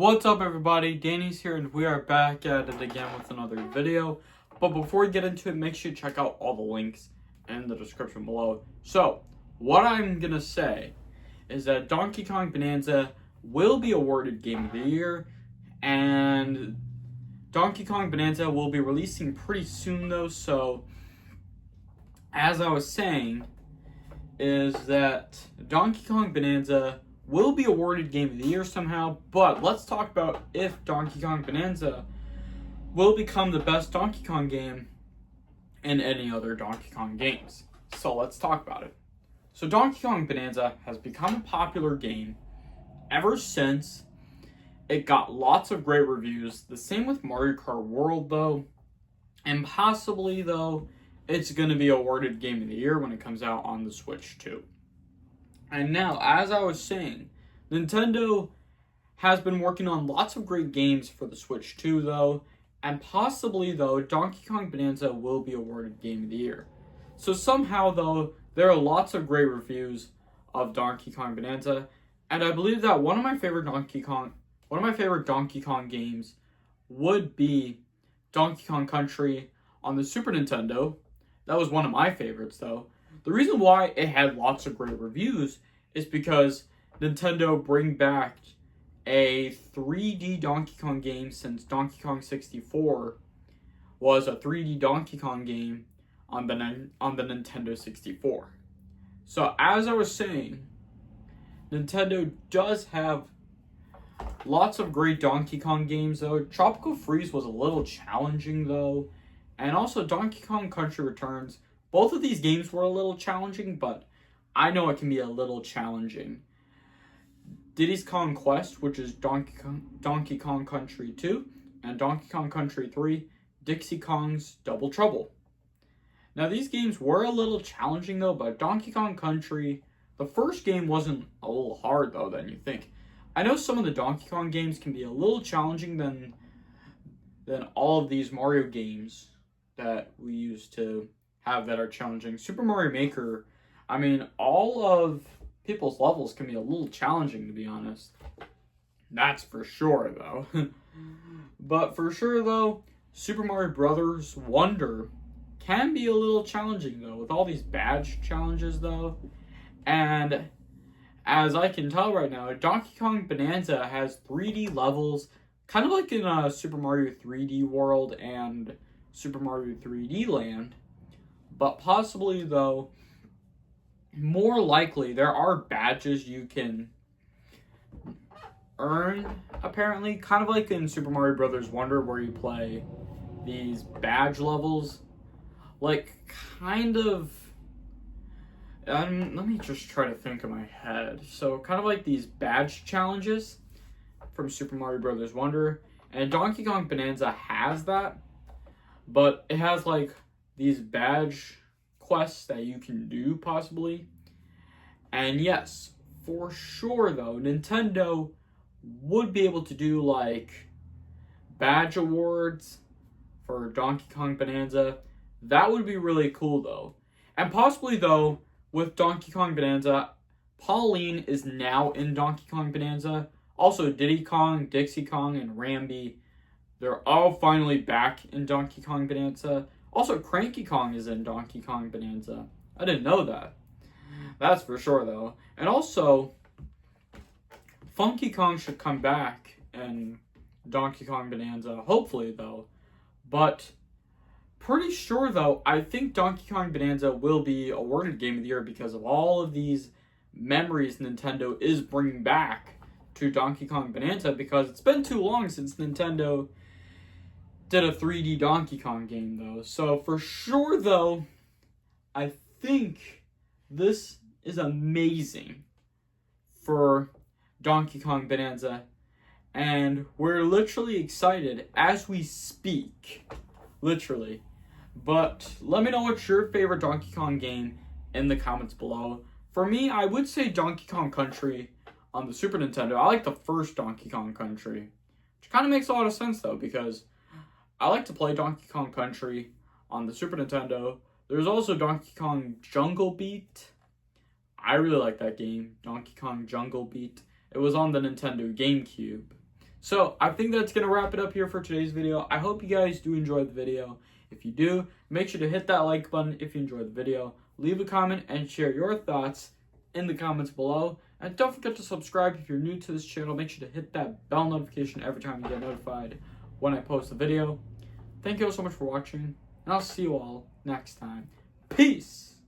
What's up everybody, Danny's here and we are back at it again with another video. But before we get into it, make sure you check out all the links in the description below. So, what I'm gonna say is that Donkey Kong Bananza will be awarded Game of the Year, and Donkey Kong Bananza will be releasing pretty soon though, so as I was saying, is that Donkey Kong Bananza will be awarded Game of the Year somehow, but let's talk about if Donkey Kong Bananza will become the best Donkey Kong game in any other Donkey Kong games. So let's talk about it. So Donkey Kong Bananza has become a popular game ever since it got lots of great reviews. The same with Mario Kart World though, and possibly though, it's going to be awarded Game of the Year when it comes out on the Switch too. And now, as I was saying, Nintendo has been working on lots of great games for the Switch 2, though, and possibly, though, Donkey Kong Bananza will be awarded Game of the Year. So somehow, though, there are lots of great reviews of Donkey Kong Bananza, and I believe that one of my favorite Donkey Kong games would be Donkey Kong Country on the Super Nintendo. That was one of my favorites, though. The reason why it had lots of great reviews is because Nintendo bring back a 3D Donkey Kong game since Donkey Kong 64 was a 3D Donkey Kong game on the Nintendo 64. So as I was saying, Nintendo does have lots of great Donkey Kong games though. Tropical Freeze was a little challenging though, and also Donkey Kong Country Returns. Both of these games were a little challenging, but I know it can be a little challenging. Diddy's Kong Quest, which is Donkey Kong Country 2, and Donkey Kong Country 3, Dixie Kong's Double Trouble. Now, these games were a little challenging, though, but Donkey Kong Country, the first game wasn't a little hard, though, than you think. I know some of the Donkey Kong games can be a little challenging than all of these Mario games that we used to have that are challenging. Super Mario Maker, I mean, all of people's levels can be a little challenging, to be honest. That's for sure, though. But for sure, though, Super Mario Brothers Wonder can be a little challenging, though, with all these badge challenges, though. And as I can tell right now, Donkey Kong Bananza has 3D levels, kind of like in Super Mario 3D World and Super Mario 3D Land. But possibly, though, more likely, there are badges you can earn, apparently. Kind of like in Super Mario Bros. Wonder, where you play these badge levels. Like, kind of... let me just try to think in my head. So, kind of like these badge challenges from Super Mario Bros. Wonder. And Donkey Kong Bananza has that. But it has, like, these badge quests that you can do, possibly. And yes, for sure, though, Nintendo would be able to do, like, badge awards for Donkey Kong Bananza. That would be really cool, though. And possibly, though, with Donkey Kong Bananza, Pauline is now in Donkey Kong Bananza. Also, Diddy Kong, Dixie Kong, and Rambi, they're all finally back in Donkey Kong Bananza. Also, Cranky Kong is in Donkey Kong Bananza. I didn't know that. That's for sure, though. And also, Funky Kong should come back in Donkey Kong Bananza. Hopefully, though. But pretty sure, though, I think Donkey Kong Bananza will be awarded Game of the Year because of all of these memories Nintendo is bringing back to Donkey Kong Bananza, because it's been too long since Nintendo did a 3D Donkey Kong game, though. So, for sure, though, I think this is amazing for Donkey Kong Bananza. And we're literally excited as we speak. Literally. But let me know what's your favorite Donkey Kong game in the comments below. For me, I would say Donkey Kong Country on the Super Nintendo. I like the first Donkey Kong Country. Which kind of makes a lot of sense, though, because I like to play Donkey Kong Country on the Super Nintendo. There's also Donkey Kong Jungle Beat. I really like that game, Donkey Kong Jungle Beat. It was on the Nintendo GameCube. So I think that's going to wrap it up here for today's video. I hope you guys do enjoy the video. If you do, make sure to hit that like button if you enjoyed the video. Leave a comment and share your thoughts in the comments below. And don't forget to subscribe if you're new to this channel. Make sure to hit that bell notification every time you get notified when I post a video. Thank you all so much for watching, and I'll see you all next time. Peace!